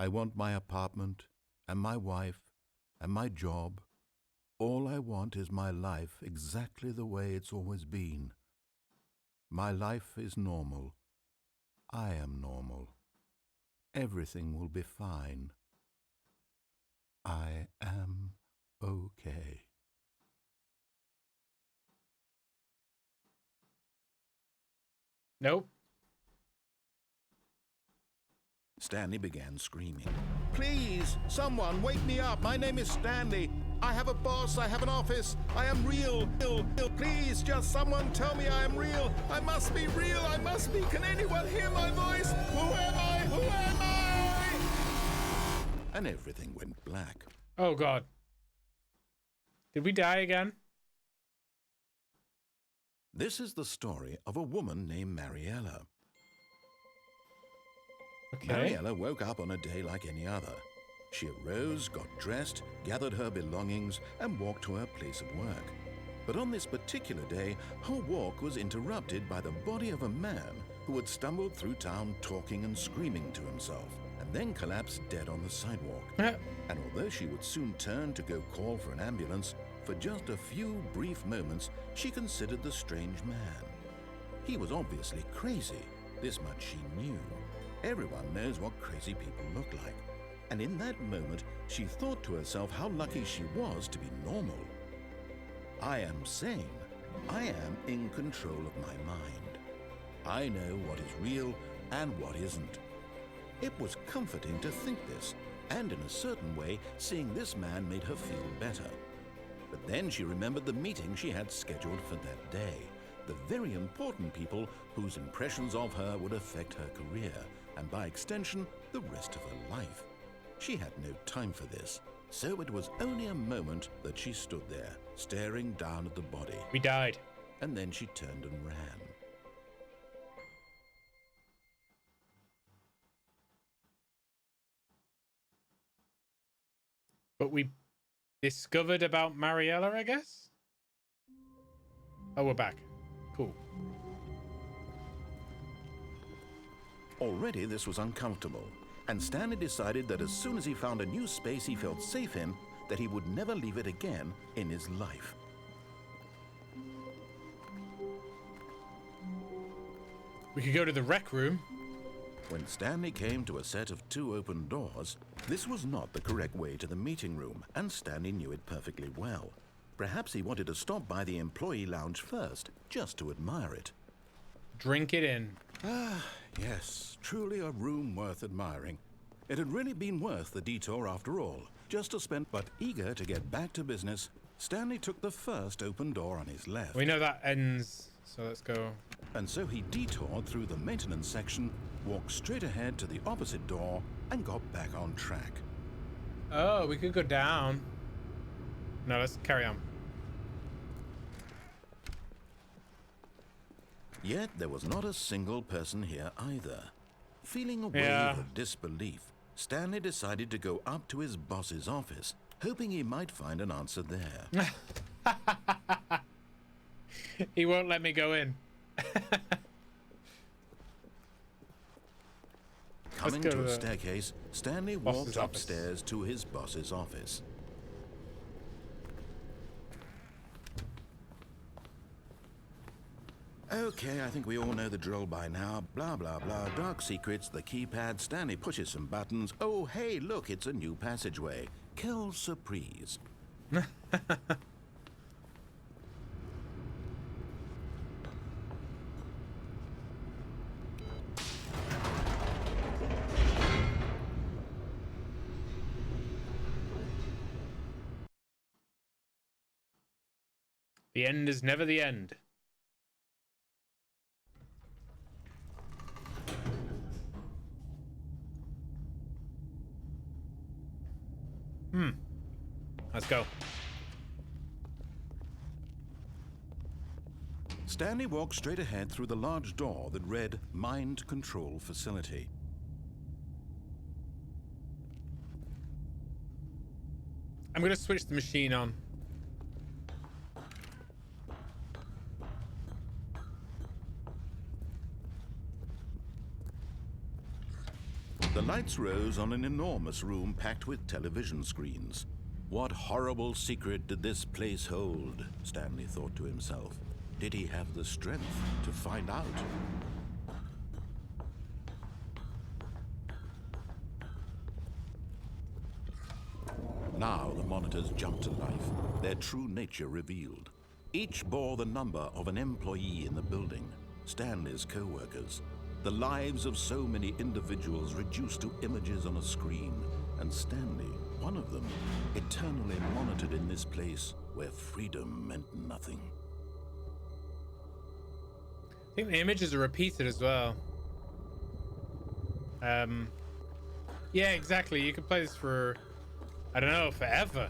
I want my apartment, and my wife, and my job. All I want is my life exactly the way it's always been. My life is normal. I am normal. Everything will be fine. I am okay. Nope. Stanley began screaming. Please, someone, wake me up. My name is Stanley. I have a boss. I have an office. I am real. Please, just someone tell me I am real. I must be real. I must be. Can anyone hear my voice? Who am I? Who am I? And everything went black. Oh, God. Did we die again? This is the story of a woman named Mariella. Okay. Mariella woke up on a day like any other. She arose, got dressed, gathered her belongings, and walked to her place of work. But on this particular day, her walk was interrupted by the body of a man who had stumbled through town talking and screaming to himself, and then collapsed dead on the sidewalk. And although she would soon turn to go call for an ambulance, for just a few brief moments, she considered the strange man. He was obviously crazy. This much she knew. Everyone knows what crazy people look like. And in that moment, she thought to herself how lucky she was to be normal. I am sane. I am in control of my mind. I know what is real and what isn't. It was comforting to think this, and in a certain way, seeing this man made her feel better. But then she remembered the meeting she had scheduled for that day, the very important people whose impressions of her would affect her career, and by extension, the rest of her life. She had no time for this, so it was only a moment that she stood there, staring down at the body. We died. And then she turned and ran. But we discovered about Mariella, I guess? Oh, we're back. Cool. Already this was uncomfortable, and Stanley decided that as soon as he found a new space he felt safe in, that he would never leave it again in his life. We could go to the rec room. When Stanley came to a set of 2 open doors, this was not the correct way to the meeting room, and Stanley knew it perfectly well. Perhaps he wanted to stop by the employee lounge first, just to admire it. Drink it in. Ah, yes, truly a room worth admiring. It had really been worth the detour after all, just to spend. But eager to get back to business, Stanley took the first open door on his left. We know that ends, so let's go. And so he detoured through the maintenance section, walked straight ahead to the opposite door, and got back on track. Oh, we could go down. No, let's carry on. Yet there was not a single person here either. Feeling a wave of disbelief, Stanley decided to go up to his boss's office, hoping he might find an answer there. He won't let me go in. Coming to a staircase, Stanley walked upstairs to his boss's office. Okay, I think we all know the drill by now. Blah, blah, blah. Dark secrets, the keypad. Stanley pushes some buttons. Oh, hey, look, it's a new passageway. Quelle surprise. The end is never the end. Let's go. Stanley walked straight ahead through the large door that read Mind Control Facility. I'm going to switch the machine on. The lights rose on an enormous room packed with television screens. What horrible secret did this place hold? Stanley thought to himself. Did he have the strength to find out? Now the monitors jumped to life, their true nature revealed. Each bore the number of an employee in the building, Stanley's co-workers. The lives of so many individuals reduced to images on a screen, and Stanley, one of them, eternally monitored in this place where freedom meant nothing. I think the images are repeated as well. Yeah, exactly. You can play this for, I don't know, forever.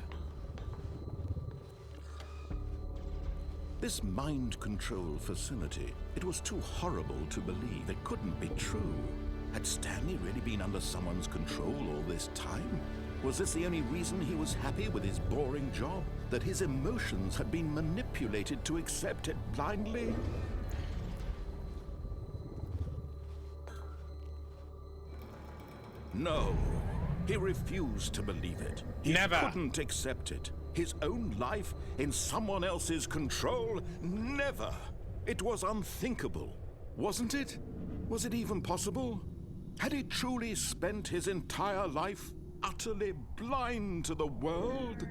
This mind control facility, it was too horrible to believe. It couldn't be true. Had Stanley really been under someone's control all this time? Was this the only reason he was happy with his boring job? That his emotions had been manipulated to accept it blindly? No, he refused to believe it. He Never. couldn't accept it. His own life in someone else's control? Never. It was unthinkable, wasn't it? Was it even possible? Had he truly spent his entire life utterly blind to the world?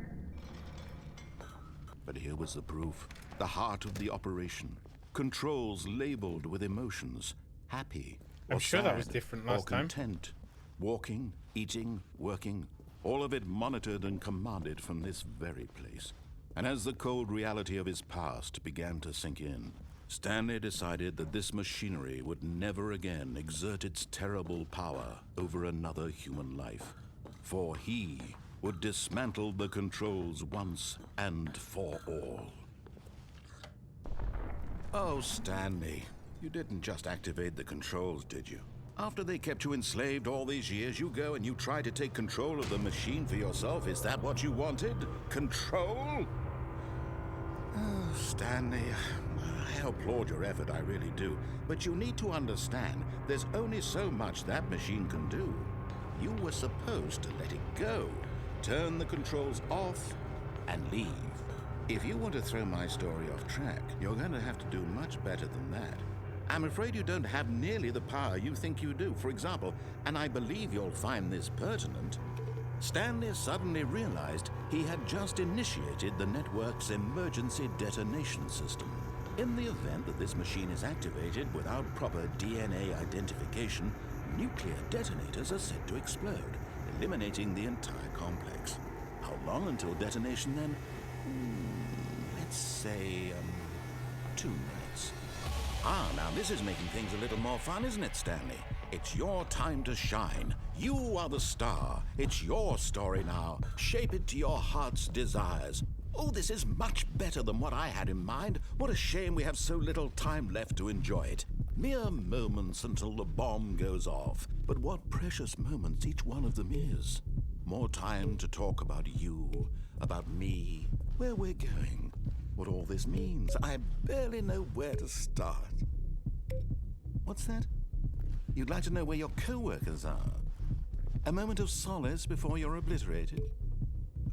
But here was the proof. The heart of the operation. Controls labeled with emotions. Happy or I'm sure sad, that was different last or time. content. Walking, eating, working, all of it monitored and commanded from this very place. And as the cold reality of his past began to sink in, Stanley decided that this machinery would never again exert its terrible power over another human life. For he would dismantle the controls once and for all. Oh, Stanley, you didn't just activate the controls, did you? After they kept you enslaved all these years, you go and you try to take control of the machine for yourself. Is that what you wanted? Control? Oh, Stanley, I applaud your effort, I really do. But you need to understand, there's only so much that machine can do. You were supposed to let it go, turn the controls off, and leave. If you want to throw my story off track, you're going to have to do much better than that. I'm afraid you don't have nearly the power you think you do. For example, and I believe you'll find this pertinent, Stanley suddenly realized he had just initiated the network's emergency detonation system. In the event that this machine is activated without proper DNA identification, nuclear detonators are set to explode, eliminating the entire complex. How long until detonation then? Let's say, 2 minutes. Ah, now this is making things a little more fun, isn't it, Stanley? It's your time to shine. You are the star. It's your story now. Shape it to your heart's desires. Oh, this is much better than what I had in mind. What a shame we have so little time left to enjoy it. Mere moments until the bomb goes off. But what precious moments each one of them is. More time to talk about you, about me, where we're going, what all this means. I barely know where to start. What's that? You'd like to know where your co-workers are? A moment of solace before you're obliterated?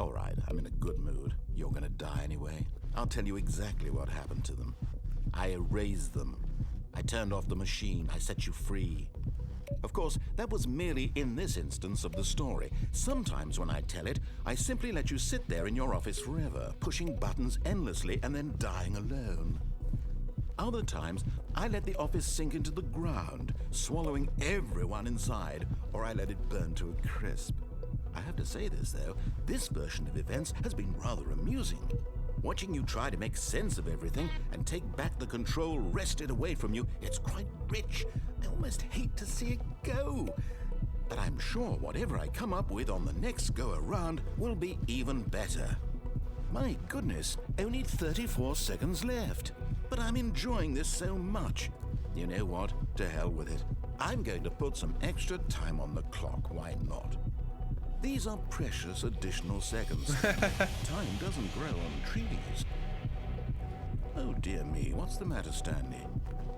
All right, I'm in a good mood. You're gonna die anyway. I'll tell you exactly what happened to them. I erased them. I turned off the machine. I set you free. Of course, that was merely in this instance of the story. Sometimes when I tell it, I simply let you sit there in your office forever, pushing buttons endlessly and then dying alone. Other times, I let the office sink into the ground, swallowing everyone inside, or I let it burn to a crisp. I have to say this, though, this version of events has been rather amusing. Watching you try to make sense of everything and take back the control wrested away from you, it's quite rich. I almost hate to see it go. But I'm sure whatever I come up with on the next go-around will be even better. My goodness, only 34 seconds left. But I'm enjoying this so much. You know what? To hell with it. I'm going to put some extra time on the clock, why not? These are precious additional seconds. Time doesn't grow on trees. Oh dear me, what's the matter, Stanley?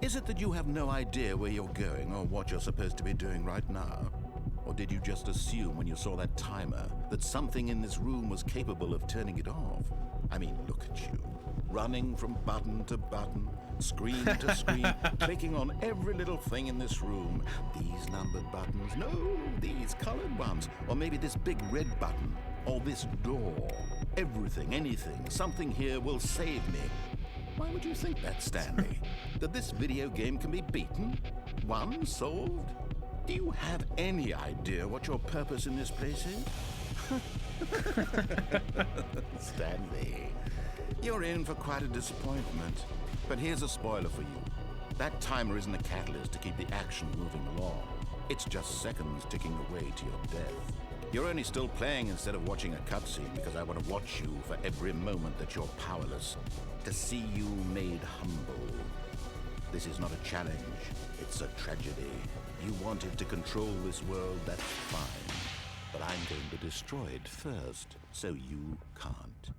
Is it that you have no idea where you're going or what you're supposed to be doing right now? Or did you just assume when you saw that timer that something in this room was capable of turning it off? I mean, look at you. Running from button to button, screen to screen, clicking on every little thing in this room. These numbered buttons, no, these colored ones. Or maybe this big red button, or this door. Everything, anything, something here will save me. Why would you think that, Stanley? That this video game can be beaten? Won? Solved? Do you have any idea what your purpose in this place is? Stanley, you're in for quite a disappointment. But here's a spoiler for you. That timer isn't a catalyst to keep the action moving along. It's just seconds ticking away to your death. You're only still playing instead of watching a cutscene because I want to watch you for every moment that you're powerless, to see you made humble. This is not a challenge, it's a tragedy. You wanted to control this world, that's fine. But I'm going to destroy it first, so you can't.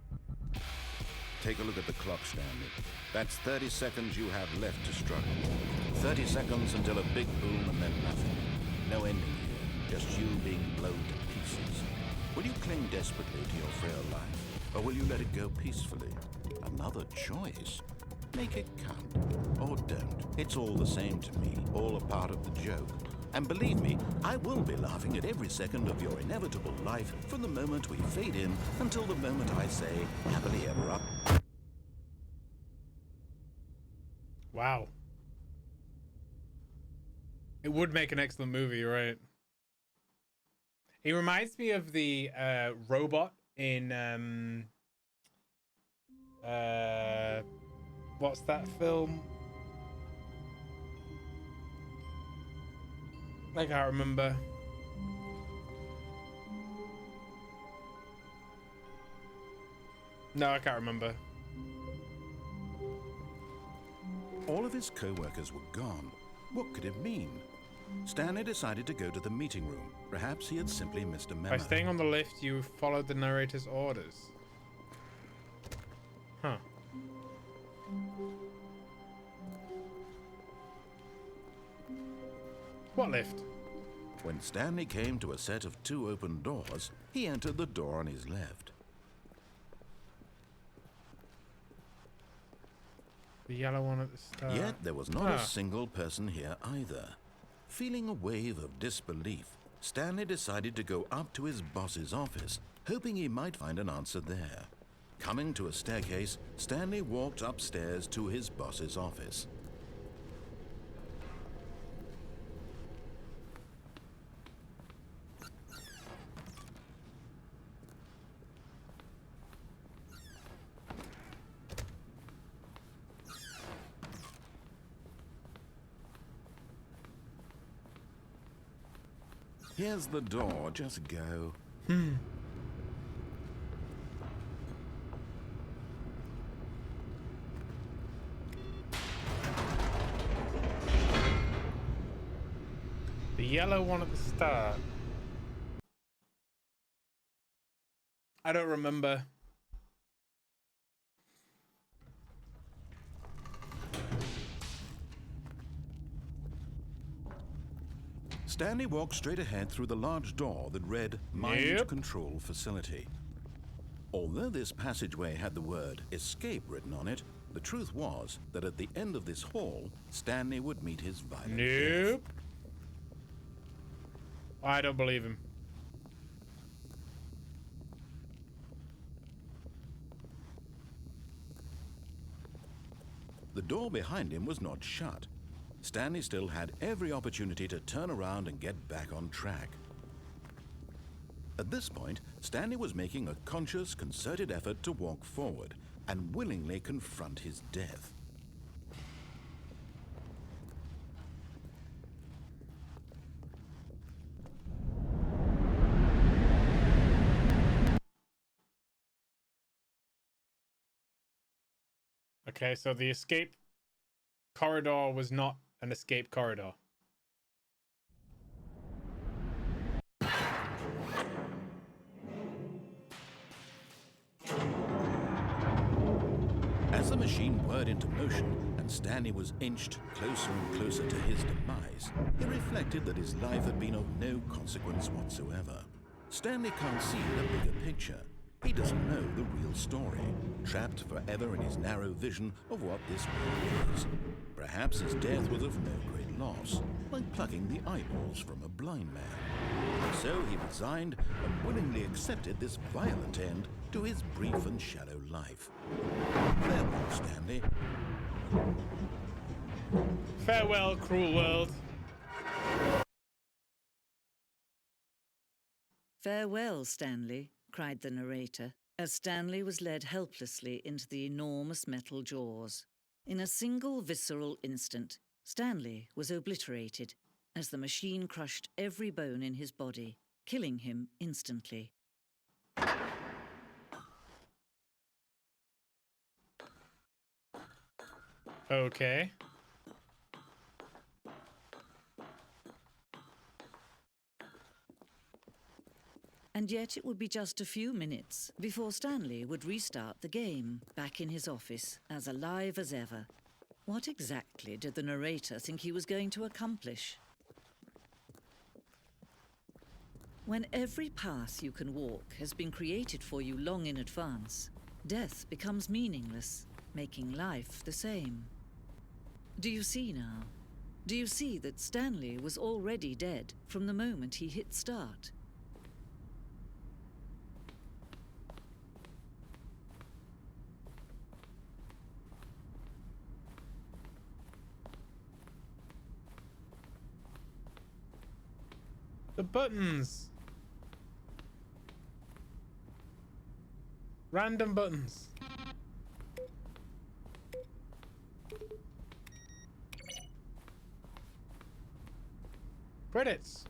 Take a look at the clock, Stanley. That's 30 seconds you have left to struggle. 30 seconds until a big boom and then nothing. No ending here, just you being blown to pieces. Will you cling desperately to your frail life, or will you let it go peacefully? Another choice. Make it count, or don't. It's all the same to me, all a part of the joke. And believe me, I will be laughing at every second of your inevitable life from the moment we fade in until the moment I say, happily ever up. Wow. It would make an excellent movie, right? It reminds me of the robot in what's that film? I can't remember. No, I can't remember. All of his co-workers were gone. What could it mean? Stanley decided to go to the meeting room. Perhaps he had simply missed a memo. By staying on the lift, you followed the narrator's orders. Huh. What lift? When Stanley came to a set of 2 open doors, he entered the door on his left. The yellow one at the start. Yet there was not a single person here either. Feeling a wave of disbelief, Stanley decided to go up to his boss's office, hoping he might find an answer there. Coming to a staircase, Stanley walked upstairs to his boss's office. Here's the door, just go. The yellow one at the start. I don't remember. Stanley walked straight ahead through the large door that read, Mind Control Facility. Although this passageway had the word escape written on it, the truth was that at the end of this hall, Stanley would meet his violent death. I don't believe him. The door behind him was not shut. Stanley still had every opportunity to turn around and get back on track. At this point, Stanley was making a conscious, concerted effort to walk forward and willingly confront his death. Okay, so the escape corridor was not an escape corridor. As the machine whirred into motion and when Stanley was inched closer and closer to his demise, he reflected that his life had been of no consequence whatsoever. Stanley can't see the bigger picture. He doesn't know the real story, trapped forever in his narrow vision of what this world is. Perhaps his death was of no great loss, like plucking the eyeballs from a blind man. So he resigned and willingly accepted this violent end to his brief and shallow life. Farewell, Stanley. Farewell, cruel world. Farewell, Stanley, cried the narrator, as Stanley was led helplessly into the enormous metal jaws. In a single visceral instant, Stanley was obliterated as the machine crushed every bone in his body, killing him instantly. Okay. And yet it would be just a few minutes before Stanley would restart the game, back in his office, as alive as ever. What exactly did the narrator think he was going to accomplish? When every path you can walk has been created for you long in advance, death becomes meaningless, making life the same. Do you see now? Do you see that Stanley was already dead from the moment he hit start? The buttons. Random buttons. Credits.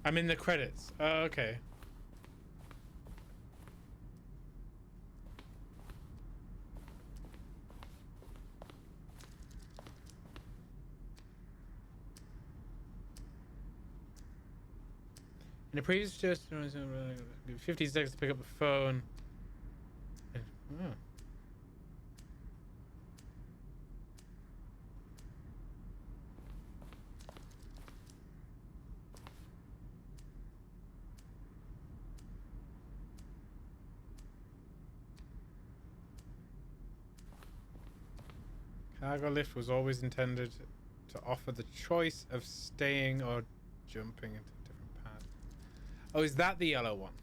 I'm in the credits. Oh, okay. In the previous just 50 seconds to pick up the phone. Oh. Cargo lift was always intended to offer the choice of staying or jumping into a different pad. Oh, is that the yellow one?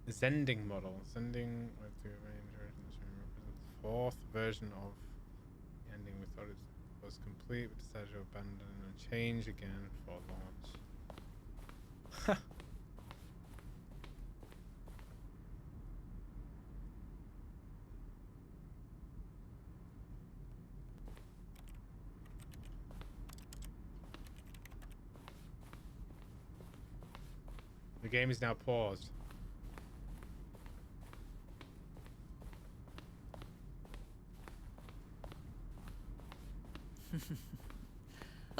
Zending model. Zending with the range represents the fourth version of the ending. We thought it was complete, but decided to abandon and change again for launch. The game is now paused.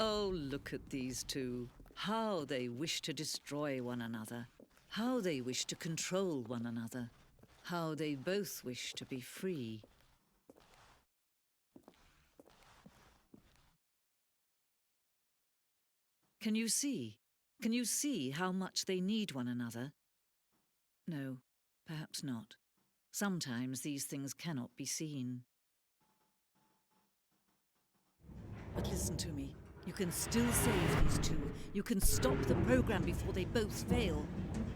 Oh, look at these two. How they wish to destroy one another. How they wish to control one another. How they both wish to be free. Can you see? Can you see how much they need one another? No, perhaps not. Sometimes these things cannot be seen. But listen to me. You can still save these two. You can stop the program before they both fail.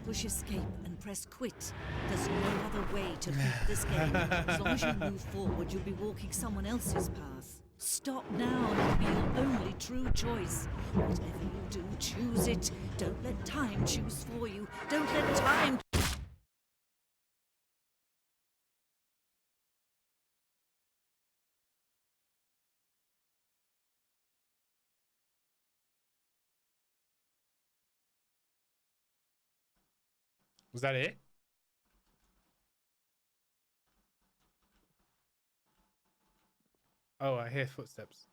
Push escape and press quit. There's no other way to beat this game. As long as you move forward, you'll be walking someone else's path. Stop now and it'll be your only true choice. Whatever you do, choose it. Don't let time choose for you. Don't let time Was that it? Oh, I hear footsteps.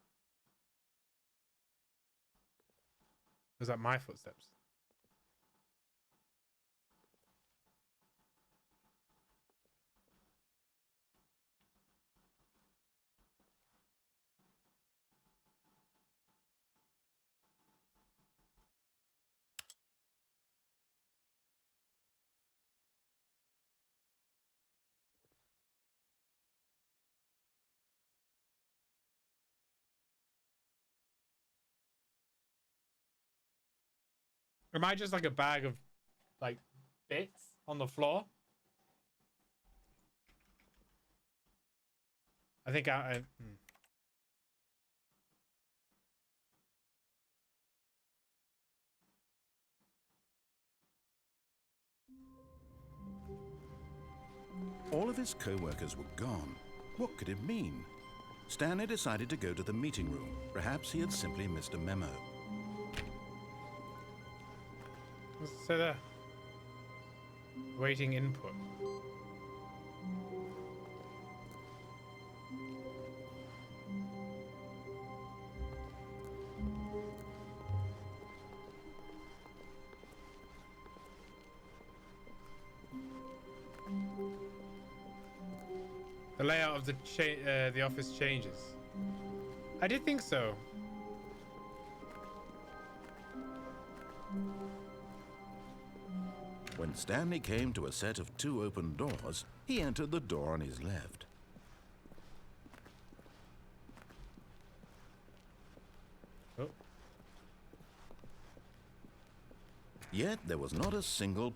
Was that my footsteps? Am I just like a bag of like bits on the floor? I think All of his co-workers were gone. What could it mean? Stanley decided to go to the meeting room. Perhaps he had simply missed a memo. what's it say there? Waiting input. The layout of the office changes. I did think so. When Stanley came to a set of 2 open doors, he entered the door on his left. Oh. Yet there was not a single